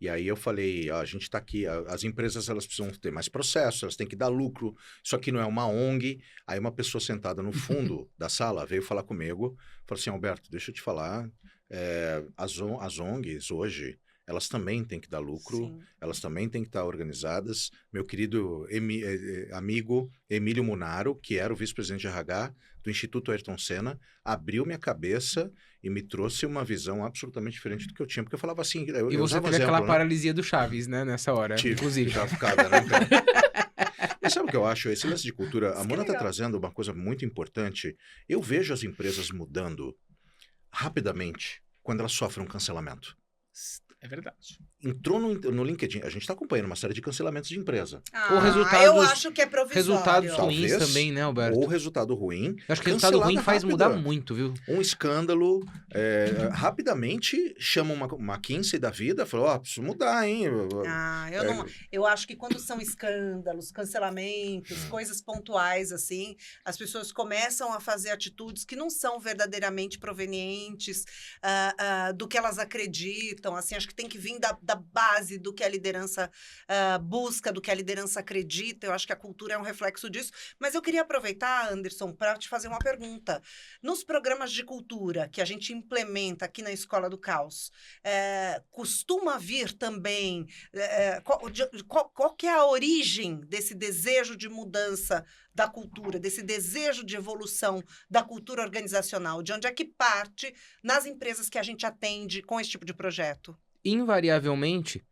e aí eu falei, ó, a gente está aqui, as empresas elas precisam ter mais processo, elas têm que dar lucro, isso aqui não é uma ONG. Aí uma pessoa sentada no fundo da sala veio falar comigo, falou assim, Alberto, deixa eu te falar, as ONGs hoje, elas também têm que dar lucro,
Sim.
elas também têm que estar organizadas. Meu querido amigo Emílio Munaro, que era o vice-presidente de RH do Instituto Ayrton Senna, abriu minha cabeça e me trouxe uma visão absolutamente diferente do que eu tinha. Porque eu falava assim...
E você teve aquela paralisia do Chaves, né, nessa hora, inclusive.
Já ficava, né, cara? Mas sabe o que eu acho? Esse lance de cultura, a
Isso que
Mona
é
está
legal.
trazendo uma coisa muito importante. Eu vejo as empresas mudando rapidamente quando elas sofrem um cancelamento.
É verdade.
Entrou no LinkedIn, a gente está acompanhando uma série de cancelamentos de empresa.
Ah,
O resultado
eu
dos-
acho que é provisório.
Resultados ruins
Talvez.
também, né, Alberto?
Ou resultado ruim,
Eu acho que resultado ruim
cancelada
faz mudar
rápida.
muito, viu?
Um escândalo, rapidamente chama uma McKinsey da vida, falou, ó, preciso mudar, hein?
Ah, eu acho que quando são escândalos, cancelamentos, coisas pontuais, assim, as pessoas começam a fazer atitudes que não são verdadeiramente provenientes do que elas acreditam, assim, acho que tem que vir da base do que a liderança busca, do que a liderança acredita, eu acho que a cultura é um reflexo disso, mas eu queria aproveitar, Anderson, para te fazer uma pergunta. Nos programas de cultura que a gente implementa aqui na Escola do Caos, costuma vir também qual que é a origem desse desejo de mudança da cultura, desse desejo de evolução da cultura organizacional? De onde é que parte nas empresas que a gente atende com esse tipo de projeto?
Invariavelmente,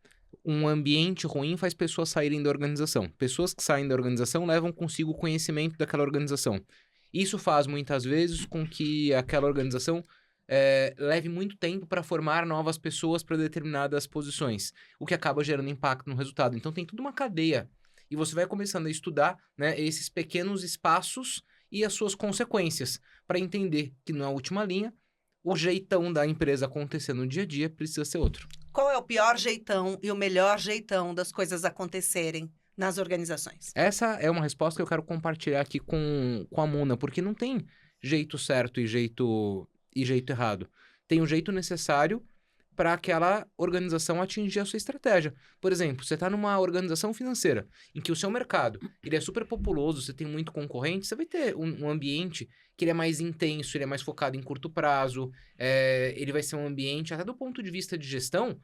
um ambiente ruim faz pessoas saírem da organização. Pessoas que saem da organização levam consigo o conhecimento daquela organização. Isso faz, muitas vezes, com que aquela organização leve muito tempo para formar novas pessoas para determinadas posições, o que acaba gerando impacto no resultado. Então, tem toda uma cadeia. E você vai começando a estudar, né, esses pequenos espaços e as suas consequências, para entender que, na última linha, o jeitão da empresa acontecer no dia a dia precisa ser outro.
Qual é o pior jeitão e o melhor jeitão das coisas acontecerem nas organizações?
Essa é uma resposta que eu quero compartilhar aqui com a Muna, porque não tem jeito certo e jeito errado. Tem o jeito necessário para aquela organização atingir a sua estratégia. Por exemplo, você está numa organização financeira em que o seu mercado ele é super populoso, você tem muito concorrente, você vai ter um ambiente que ele é mais intenso, ele é mais focado em curto prazo, ele vai ser um ambiente, até do ponto de vista de gestão,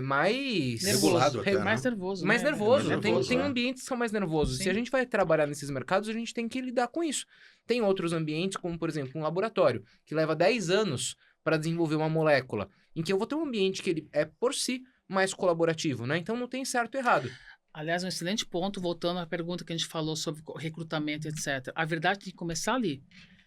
mais...
Regulado até, né?
Mais nervoso.
Mais
né?
nervoso.
Mais nervoso,
Tem
né?
ambientes que são mais nervosos.
Sim.
Se a gente vai trabalhar nesses mercados, a gente tem que lidar com isso. Tem outros ambientes, como, por exemplo, um laboratório, que leva 10 anos para desenvolver uma molécula, em que eu vou ter um ambiente que ele é, por si, mais colaborativo, né? Então, não tem certo e errado.
Aliás, um excelente ponto, voltando à pergunta que a gente falou sobre recrutamento, etc. A verdade tem que começar ali.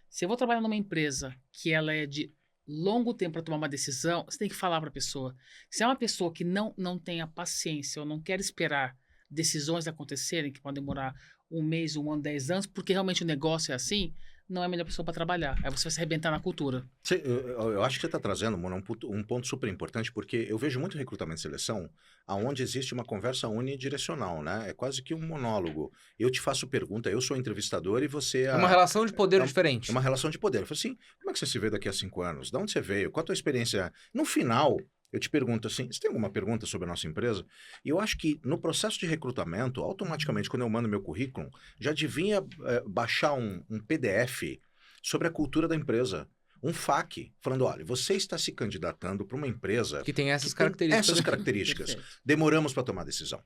Se eu vou trabalhar numa empresa que ela é de longo tempo para tomar uma decisão, você tem que falar para a pessoa. Se é uma pessoa que não tem a paciência ou não quer esperar decisões acontecerem, que podem demorar 1 mês, 1 ano, 10 anos, porque realmente o negócio é assim, não é a melhor pessoa para trabalhar. Aí você vai se arrebentar na cultura.
Eu acho que você está trazendo, Mona, um ponto super importante, porque eu vejo muito recrutamento e seleção onde existe uma conversa unidirecional, né? É quase que um monólogo. Eu te faço pergunta, eu sou entrevistador e você...
É uma relação de poder diferente.
É uma relação de poder. Eu falo assim, como é que você se vê daqui a 5 anos? De onde você veio? Qual a tua experiência? No final, eu te pergunto assim, você tem alguma pergunta sobre a nossa empresa? E eu acho que no processo de recrutamento, automaticamente, quando eu mando meu currículo, já devia baixar um PDF sobre a cultura da empresa. Um FAQ, falando, olha, você está se candidatando para uma empresa
Que tem essas
que tem
características.
essas características.
Perfeito.
Demoramos para tomar decisão.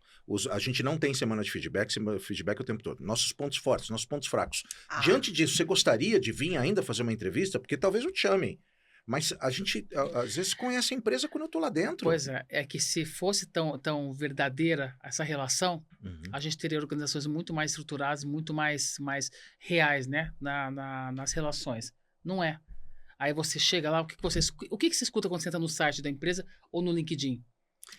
A gente não tem semana de feedback o tempo todo. Nossos pontos fortes, nossos pontos fracos. Diante disso, você gostaria de vir ainda fazer uma entrevista? Porque talvez eu te chame. Mas a gente, às vezes, conhece a empresa quando eu estou lá dentro.
Pois é que se fosse tão verdadeira essa relação, a gente teria organizações muito mais estruturadas, muito mais reais, né, nas relações. Não é. Aí você chega lá, o que você escuta quando você entra no site da empresa ou no LinkedIn?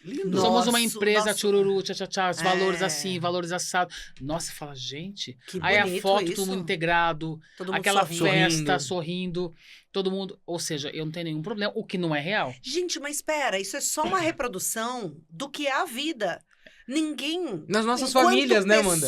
Lindo.
Somos uma
Nossa,
empresa
nossa.
tchururu, tchá, os valores
É.
assim, valores assados. Nossa, você fala, gente.
Que
Aí a
bonito
foto,
isso.
todo mundo integrado,
Todo mundo
aquela
sorrindo.
festa, sorrindo, todo mundo. Ou seja, eu não tenho nenhum problema, o que não é real.
Gente, mas espera, isso é só uma reprodução do que é a vida. Ninguém...
Nas nossas
enquanto
famílias, né, Amanda?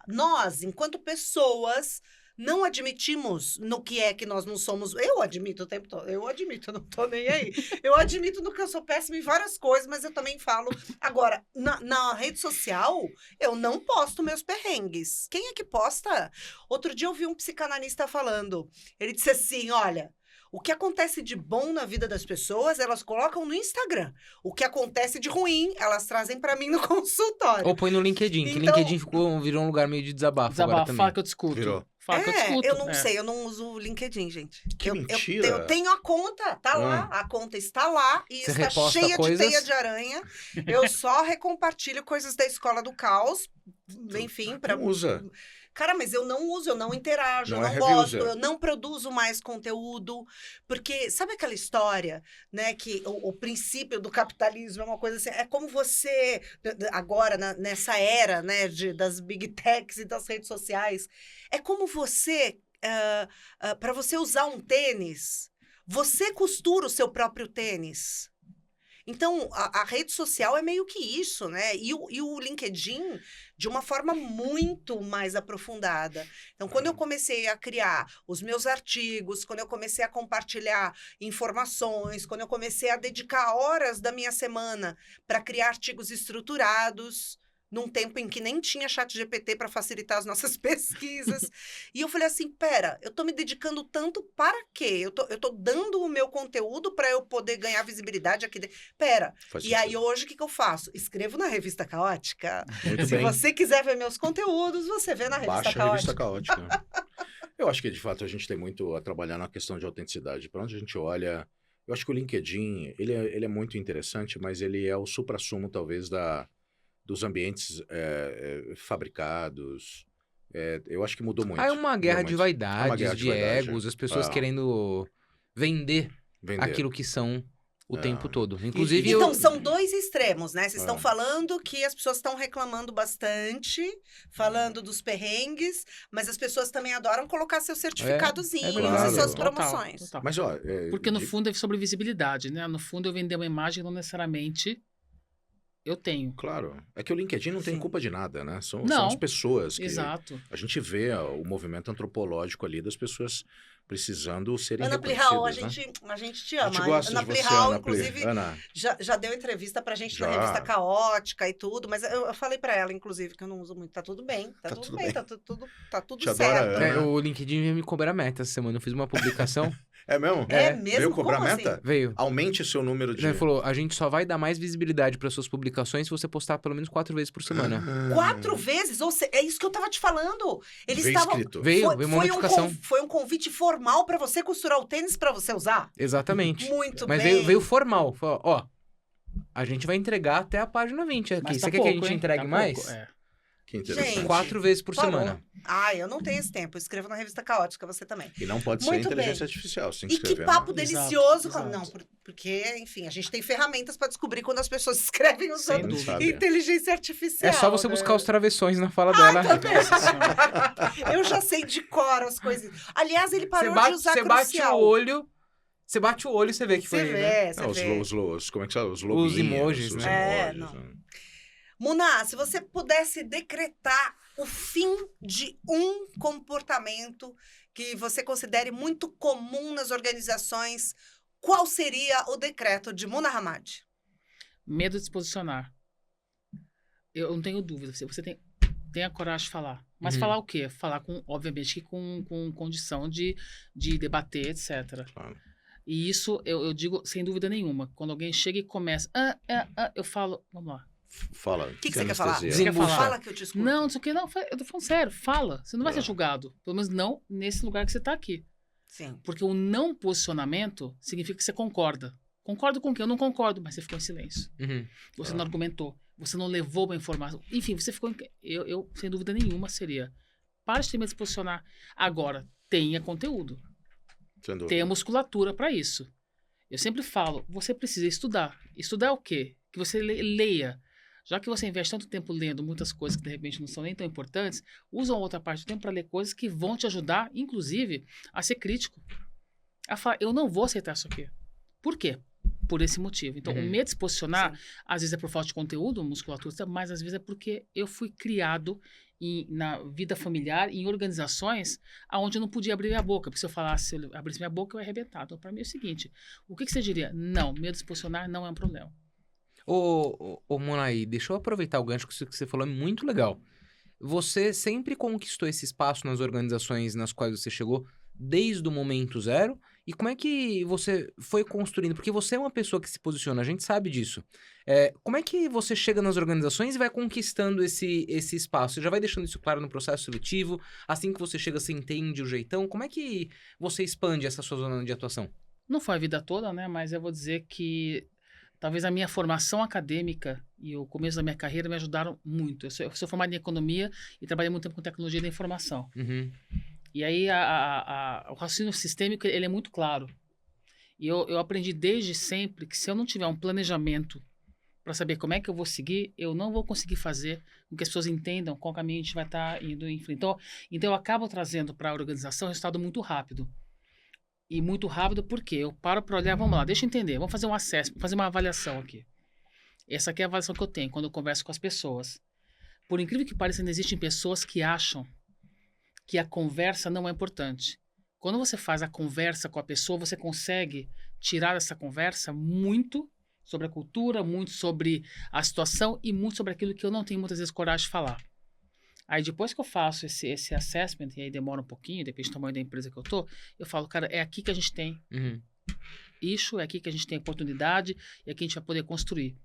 Nós, enquanto pessoas, não admitimos no que é que nós não somos. Eu admito o tempo todo. Eu admito, eu não tô nem aí. Eu admito no que eu sou péssima em várias coisas, mas eu também falo. Agora, na rede social, eu não posto meus perrengues. Quem é que posta? Outro dia eu vi um psicanalista falando. Ele disse assim, olha... O que acontece de bom na vida das pessoas, elas colocam no Instagram. O que acontece de ruim, elas trazem pra mim no consultório.
Ou põe no LinkedIn, que
Então-
LinkedIn virou um lugar meio de desabafo agora
Desabafo,
também.
fala que eu discuto.
Virou.
Fala que eu discuto.
Eu não sei, eu não uso o LinkedIn, gente.
Que
eu,
mentira.
Eu tenho a conta, tá lá. A conta está lá e
Você
está
reposta
cheia
coisas?
de teia de aranha. Eu só recompartilho coisas da Escola do Caos, enfim, para
Não usa.
Cara, mas eu não uso, eu não interajo,
Não
eu
é
não gosto,
reviewer.
eu não produzo mais conteúdo. Porque, sabe aquela história, né, que o princípio do capitalismo é uma coisa assim, é como você, agora, nessa era, né, das big techs e das redes sociais, é como você, para você usar um tênis, você costura o seu próprio tênis. Então, a rede social é meio que isso, né? E o LinkedIn, de uma forma muito mais aprofundada. Então, quando eu comecei a criar os meus artigos, quando eu comecei a compartilhar informações, quando eu comecei a dedicar horas da minha semana para criar artigos estruturados, num tempo em que nem tinha chat GPT para facilitar as nossas pesquisas. E eu falei assim, pera, eu tô me dedicando tanto para quê? Eu tô dando o meu conteúdo para eu poder ganhar visibilidade aqui. Pera,
Faz
e aí
sentido.
hoje o que eu faço? Escrevo na Revista Caótica.
Muito
Se
bem.
você quiser ver meus conteúdos, você vê na Revista
Baixa a Revista
Caótica.
Caótica. Eu acho que, de fato, a gente tem muito a trabalhar na questão de autenticidade. Para onde a gente olha... Eu acho que o LinkedIn, ele é muito interessante, mas ele é o suprassumo, talvez, dos ambientes fabricados. Eu acho que mudou muito.
Ah, é uma guerra
Mudou
de
muito.
vaidades,
É uma guerra de
de
vaidade.
egos, as pessoas
Ah.
querendo vender
Vender.
aquilo que são o
É.
tempo todo. Inclusive,
Então,
eu...
são dois extremos, né? Vocês estão
Ah.
falando que as pessoas estão reclamando bastante, falando dos perrengues, mas as pessoas também adoram colocar seus certificadozinhos
verdade.
e suas
Claro.
promoções.
Total.
Mas, ó...
Porque no fundo é sobre visibilidade, né? No fundo eu vender uma imagem não necessariamente eu tenho.
Claro. É que o LinkedIn não tem
Sim.
culpa de nada, né? São
Não.
as pessoas que...
Exato.
A gente vê o movimento antropológico ali das pessoas precisando serem
Ana Plihal,
reconhecidas,
a gente te
né? A
ama.
gente gosta
Ana
de você,
Plihal,
Ana Pli.
inclusive,
Ana,
já deu entrevista pra gente na
Já.
revista Caótica e tudo, mas eu falei pra ela, inclusive, que eu não uso muito. Tá tudo bem,
Tá
tudo
tudo
bem,
bem.
tá tudo
Te adora,
certo.
Ana.
o LinkedIn veio me cobrar meta essa semana. Eu fiz uma publicação,
é mesmo?
É
É.
mesmo?
Veio cobrar
Como
meta?
assim?
veio.
Aumente o seu número de...
Ele falou, a gente só vai dar mais visibilidade para suas publicações se você postar pelo menos 4 vezes por semana.
4 vezes? É isso que eu tava te falando. Eles
Veio
estavam...
escrito.
Veio uma notificação.
Foi um convite formal pra você costurar o tênis pra você usar?
Exatamente.
Muito
Mas
bem.
veio formal. Falou, ó, a gente vai entregar até a página 20 aqui.
Mas
Você
tá
quer que a
pouco,
gente
hein?
entregue
Tá
mais?
pouco, é.
Que interessante.
Gente,
4 vezes por
Parou.
semana.
Ah, eu não tenho esse tempo. Eu escrevo na revista Caótica, você também.
E não pode ser
Muito
inteligência
bem.
artificial, você tem que
E que
escrever,
papo
né?
Exato,
delicioso.
exato.
Não, porque, enfim, a gente tem ferramentas pra descobrir quando as pessoas escrevem
Sem
usando
dúvida.
Sabe?
inteligência artificial.
É só você
né?
buscar os travessões na fala dela.
Nossa Senhora.
Eu já sei de cor as coisas. Aliás, ele parou de usar
Você bate
crucial.
o olho, você bate o olho e você vê que foi
Você
ele,
vê,
né?
você
Não,
vê.
como é que são? Os lobinhos.
emojis,
os
né?
emojis,
não.
né?
Muná, se você pudesse decretar o fim de um comportamento que você considere muito comum nas organizações, qual seria o decreto de Muna Hamad?
Medo de se posicionar. Eu não tenho dúvida. Você tem a coragem de falar. Mas
Uhum.
falar o quê? Falar, obviamente, que com condição de debater, etc.
Claro.
E isso eu digo sem dúvida nenhuma. Quando alguém chega e começa, eu falo, vamos lá.
Fala.
O que você quer falar?
anestesia.
Você quer falar?
Fala que eu te escuto.
Não, não sei o que, não. Eu tô falando sério, fala. Você não vai
É.
ser julgado. Pelo menos não nesse lugar que você tá aqui.
Sim.
Porque o não posicionamento significa que você concorda. Concordo com o quê? Eu não concordo, mas você ficou em silêncio.
Uhum.
Você
Ah.
não argumentou. Você não levou uma informação. Enfim, você ficou... Eu, sem dúvida nenhuma, seria... Para de ter medo de se posicionar. Agora, tenha conteúdo.
Sem dúvida.
Tenha musculatura para isso. Eu sempre falo, você precisa estudar. Estudar o quê? Que você leia. Já que você investe tanto tempo lendo muitas coisas que de repente não são nem tão importantes, usa uma outra parte do tempo para ler coisas que vão te ajudar, inclusive, a ser crítico. A falar, eu não vou aceitar isso aqui. Por quê? Por esse motivo. Então,
Uhum.
o medo de se posicionar,
Sim.
às vezes é por falta de conteúdo, musculatura, mas às vezes é porque eu fui criado na vida familiar, em organizações, onde eu não podia abrir minha boca. Porque se eu falasse, se eu abrisse minha boca, eu ia arrebentar. Então, para mim é o seguinte, o que você diria? Não, medo de se posicionar não é um problema.
Ô, Monaí, deixa eu aproveitar o gancho que você falou, é muito legal. Você sempre conquistou esse espaço nas organizações nas quais você chegou desde o momento zero? E como é que você foi construindo? Porque você é uma pessoa que se posiciona, a gente sabe disso. Como é que você chega nas organizações e vai conquistando esse espaço? Você já vai deixando isso claro no processo seletivo? Assim que você chega, você entende o jeitão? Como é que você expande essa sua zona de atuação?
Não foi a vida toda, né? Mas eu vou dizer que talvez a minha formação acadêmica e o começo da minha carreira me ajudaram muito. Eu sou formado em economia e trabalhei muito tempo com tecnologia da informação.
Uhum.
E aí o raciocínio sistêmico ele é muito claro. E eu aprendi desde sempre que se eu não tiver um planejamento para saber como é que eu vou seguir, eu não vou conseguir fazer com que as pessoas entendam qual caminho a gente vai estar indo em frente. Então eu acabo trazendo para a organização um resultado muito rápido. E muito rápido porque eu paro para olhar, vamos lá, deixa eu entender, vamos fazer um acesso, fazer uma avaliação aqui. Essa aqui é a avaliação que eu tenho quando eu converso com as pessoas. Por incrível que pareça, ainda existem pessoas que acham que a conversa não é importante. Quando você faz a conversa com a pessoa, você consegue tirar dessa conversa muito sobre a cultura, muito sobre a situação e muito sobre aquilo que eu não tenho muitas vezes coragem de falar. Aí depois que eu faço esse assessment, e aí demora um pouquinho, depende do tamanho da empresa que eu falo, cara, é aqui que a gente tem issue, é aqui que a gente tem oportunidade e aqui a gente vai poder construir.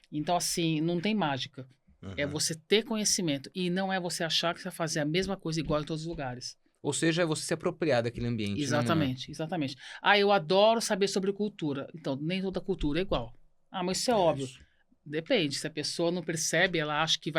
Então, assim, não tem mágica. É você ter conhecimento e não é você achar que você vai fazer a mesma coisa igual em todos os lugares.
Ou seja, é você se apropriar daquele ambiente.
Exatamente, exatamente. Ah, eu adoro saber sobre cultura. Então, nem toda cultura é igual. Ah, mas isso é óbvio. Depende. Se a pessoa não percebe, ela acha que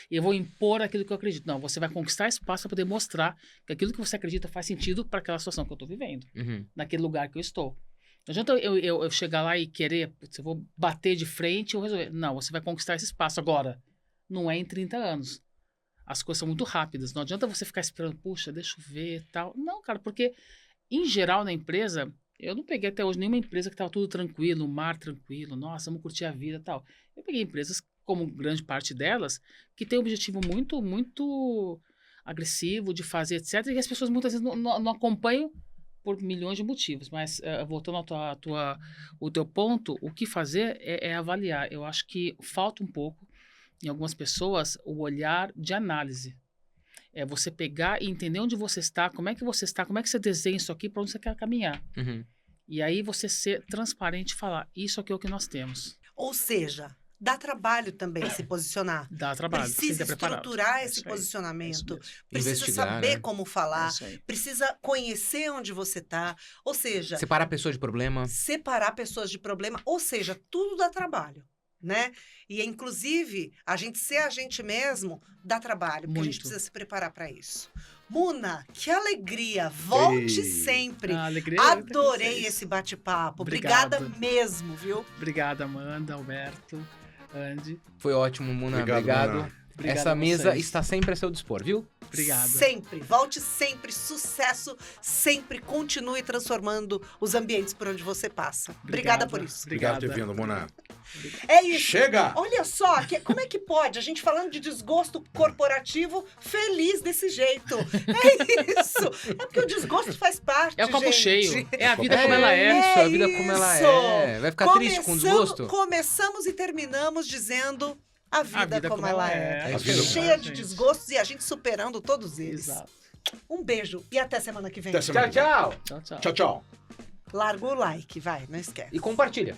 eu vou impor aquilo que eu acredito. Não, você vai conquistar espaço para poder mostrar que aquilo que você acredita faz sentido para aquela situação que eu estou vivendo. Naquele lugar que eu estou. Não adianta eu chegar lá e querer, putz, eu vou bater de frente ou resolver. Não, você vai conquistar esse espaço agora. Não é em 30 anos. As coisas são muito rápidas. Não adianta você ficar esperando, puxa, deixa eu ver e tal. Não, cara, porque, em geral, na empresa, eu não peguei até hoje nenhuma empresa que estava tudo tranquilo, o mar tranquilo, nossa, vamos curtir a vida e tal. Eu peguei empresas, como grande parte delas, que tem um objetivo muito, muito agressivo de fazer, etc. E as pessoas muitas vezes não acompanham por milhões de motivos. Mas, voltando o teu ponto, o que fazer é avaliar. Eu acho que falta um pouco em algumas pessoas, o olhar de análise. É você pegar e entender onde você está, como é que você desenha isso aqui, para onde você quer caminhar. E aí você ser transparente e falar, isso aqui é o que nós temos.
Ou seja, dá trabalho também se posicionar.
Dá trabalho.
Precisa estruturar esse posicionamento. Precisa
Investigar,
saber
né?
como falar. Precisa conhecer onde você está. Ou seja,
Separar a pessoa de problema.
separar pessoas de problema. Ou seja, tudo dá trabalho. Né? E, inclusive, a gente ser a gente mesmo dá trabalho, porque a gente precisa se preparar para isso. Muna, que alegria! Volte sempre!
Alegria.
Adorei esse bate-papo. Obrigada mesmo, viu?
Obrigada, Amanda, Alberto, Andy.
Foi ótimo, Muna. Obrigado.
Muna.
Obrigado
Essa
a
mesa
vocês.
está sempre a seu dispor, viu?
Obrigado.
Sempre, volte sempre, sucesso, sempre continue transformando os ambientes por onde você passa. Obrigada por isso.
Obrigado por ter vindo, Mona.
É isso.
Chega!
Olha só, como é que pode? A gente falando de desgosto corporativo, feliz desse jeito. É isso. É porque o desgosto faz parte,
É o copo
gente.
cheio. É a vida como ela é.
Isso, a vida como ela é. Vai ficar triste com desgosto?
Começamos e terminamos dizendo a vida como ela é.
A vida como
Cheia de desgostos e a gente superando todos eles.
Exato.
Um beijo e até semana que vem.
Até semana que vem.
Tchau, tchau.
Tchau, tchau.
Tchau, tchau.
Larga o like, vai, não esquece.
E compartilha.